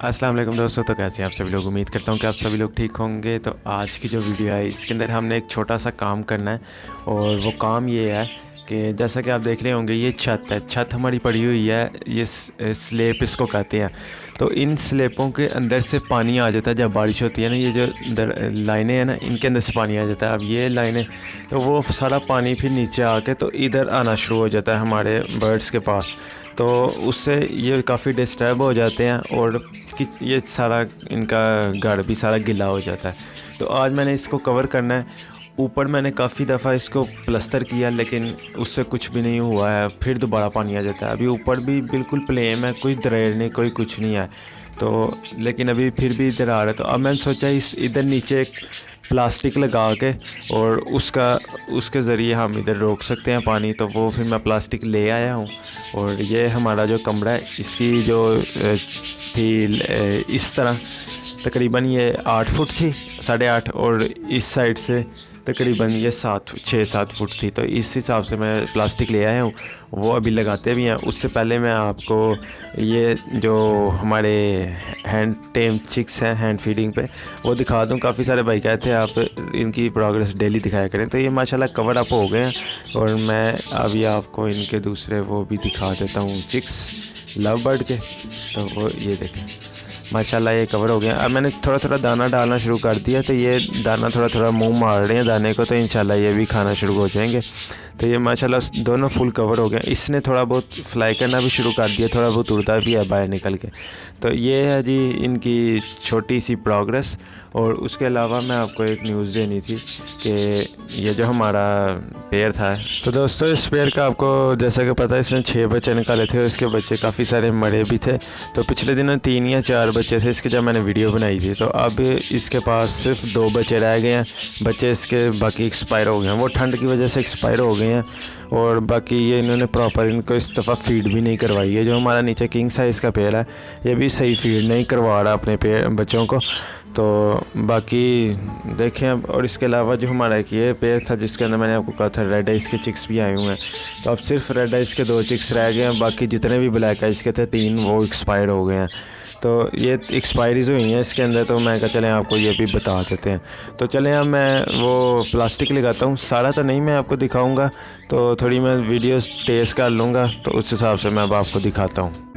अस्सलाम वालेकुम दोस्तों। तो कैसे हैं आप सभी लोग। उम्मीद करता हूँ कि आप सभी लोग ठीक होंगे। तो आज की जो वीडियो है इसके अंदर हमने एक छोटा सा काम करना है और वो काम ये है कि जैसा कि आप देख रहे होंगे ये छत है। छत हमारी पड़ी हुई है, ये स्लेब इसको कहते हैं। तो इन स्लेबों के अंदर से पानी आ जाता है जब बारिश होती है ना। ये जो लाइनें हैं ना, इनके अंदर से पानी आ जाता है। अब ये लाइनें तो वो सारा पानी फिर नीचे आके तो इधर आना शुरू हो जाता है हमारे बर्ड्स के पास। तो उससे ये काफ़ी डिस्टर्ब हो जाते हैं और कि ये सारा इनका घर भी सारा गीला हो जाता है। तो आज मैंने इसको कवर करना है। ऊपर मैंने काफ़ी दफ़ा इसको प्लस्तर किया लेकिन उससे कुछ भी नहीं हुआ है, फिर दोबारा पानी आ जाता है। अभी ऊपर भी बिल्कुल प्लेन है, कोई दरार नहीं, कोई कुछ नहीं है। तो लेकिन अभी फिर भी इधर आ रहा है। तो अब मैंने सोचा इस इधर नीचे एक प्लास्टिक लगा के और उसके ज़रिए हम इधर रोक सकते हैं पानी। तो वो फिर मैं प्लास्टिक ले आया हूँ। और ये हमारा जो कमरा है इसकी जो थी इस तरह तकरीबन ये 8 फुट थी, 8.5, और इस साइड से तकरीबन ये 6-7 फुट थी। तो इस हिसाब से मैं प्लास्टिक ले आया हूँ, वो अभी लगाते भी हैं। उससे पहले मैं आपको ये जो हमारे हैंड टेम चिक्स हैं हैंड फीडिंग पे वो दिखा दूँ। काफ़ी सारे भाई कहते हैं आप इनकी प्रोग्रेस डेली दिखाया करें। तो ये माशाल्लाह कवर अप हो गए हैं और मैं अभी आपको इनके दूसरे वो भी दिखा देता हूँ, चिक्स लव बर्ड के। तो वो ये देखें माशाल्लाह ये कवर हो गया। अब मैंने थोड़ा थोड़ा दाना डालना शुरू कर दिया। तो ये दाना थोड़ा थोड़ा मुंह मार रहे हैं दाने को, तो इंशाल्लाह ये भी खाना शुरू हो जाएंगे। तो ये माशाल्लाह दोनों फुल कवर हो गए। इसने थोड़ा बहुत फ्लाई करना भी शुरू कर दिया, थोड़ा बहुत उड़ता भी है बाहर निकल के। तो ये है जी इनकी छोटी सी प्रोग्रेस। और उसके अलावा मैं आपको एक न्यूज़ देनी थी कि ये जो हमारा पेयर था, तो दोस्तों इस पेयर का आपको जैसा कि पता है इसने 6 बच्चे निकाले थे। इसके बच्चे काफ़ी सारे मरे भी थे। तो पिछले दिनों 3 या 4 बच्चे थे इसके जब मैंने वीडियो बनाई थी। तो अब इसके पास सिर्फ 2 बच्चे रह गए हैं। बच्चे इसके बाकी एक्सपायर हो गए हैं, वो ठंड की वजह से एक्सपायर हो गए हैं। और बाकी ये इन्होंने प्रॉपर इनको इस दफ़ा फीड भी नहीं करवाई है। जो हमारा नीचे किंग साइज़ का पेड़ है ये भी सही फीड नहीं करवा रहा अपने बच्चों को। तो बाकी देखें अब। और इसके अलावा जो हमारा एक ये पेड़ था जिसके अंदर मैंने आपको कहा था रेड आइस के चिक्स भी आए हुए हैं। तो अब सिर्फ रेड आइस के 2 चिक्स रह गए हैं। बाकी जितने भी ब्लैक आइस के थे 3 वो एक्सपायर हो गए हैं। तो ये एक्सपायरीज हुई हैं इसके अंदर। तो मैं कहा चलें आपको ये भी बता देते हैं। तो चलें अब मैं वो प्लास्टिक लगाता हूँ। सारा तो नहीं मैं आपको दिखाऊँगा, तो थोड़ी मैं वीडियोस तेज़ कर लूँगा। तो उस हिसाब से मैं अब आपको दिखाता हूँ।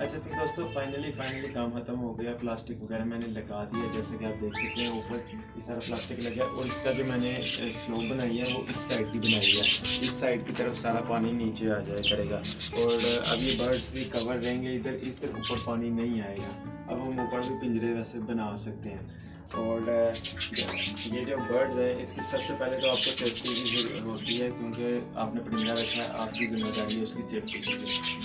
अच्छा तो दोस्तों फाइनली काम ख़त्म हो गया। प्लास्टिक वगैरह मैंने लगा दिया, जैसे कि आप देख सकते हैं ऊपर ये सारा प्लास्टिक लग गया। और इसका जो मैंने स्लोप बनाई है वो इस साइड की बनाई है। इस साइड की तरफ सारा पानी नीचे आ जाया करेगा। और अब ये बर्ड्स भी कवर रहेंगे इधर, इस तरफ ऊपर पानी नहीं आएगा। अब हम ऊपर भी पिंजरे वैसे बना सकते हैं। और ये जो बर्ड्स है इसकी सबसे पहले तो आपको सेफ्टी की ज़रूरत होती है, क्योंकि आपने पिंजरा रखा है, आपकी जिम्मेदारी है उसकी सेफ्टी की।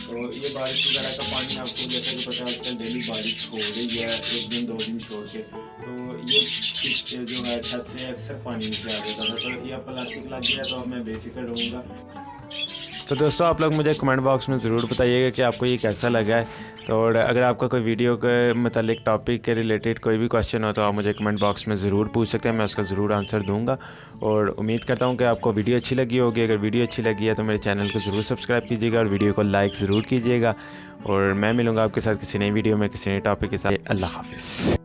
तो ये बारिश वगैरह का पानी आपको जैसे कि पता है आजकल डेली बारिश हो रही है, 1 दिन 2 दिन छोड़ के। तो ये जो है छत से अक्सर पानी नीचे आ जाता था। तो ये प्लास्टिक लग गया तो मैं बेफिक्र रहूँगा। तो दोस्तों आप लोग मुझे कमेंट बॉक्स में ज़रूर बताइएगा कि आपको ये कैसा लगा है। तो और अगर आपका कोई वीडियो के मतलब टॉपिक के रिलेटेड कोई भी क्वेश्चन हो तो आप मुझे कमेंट बॉक्स में ज़रूर पूछ सकते हैं, मैं उसका ज़रूर आंसर दूंगा। और उम्मीद करता हूं कि आपको वीडियो अच्छी लगी होगी। अगर वीडियो अच्छी लगी है तो मेरे चैनल को ज़रूर सब्सक्राइब कीजिएगा और वीडियो को लाइक ज़रूर कीजिएगा। और मैं मिलूँगा आपके साथ किसी नई वीडियो में किसी नए टॉपिक के साथ। अल्लाह हाफिज़।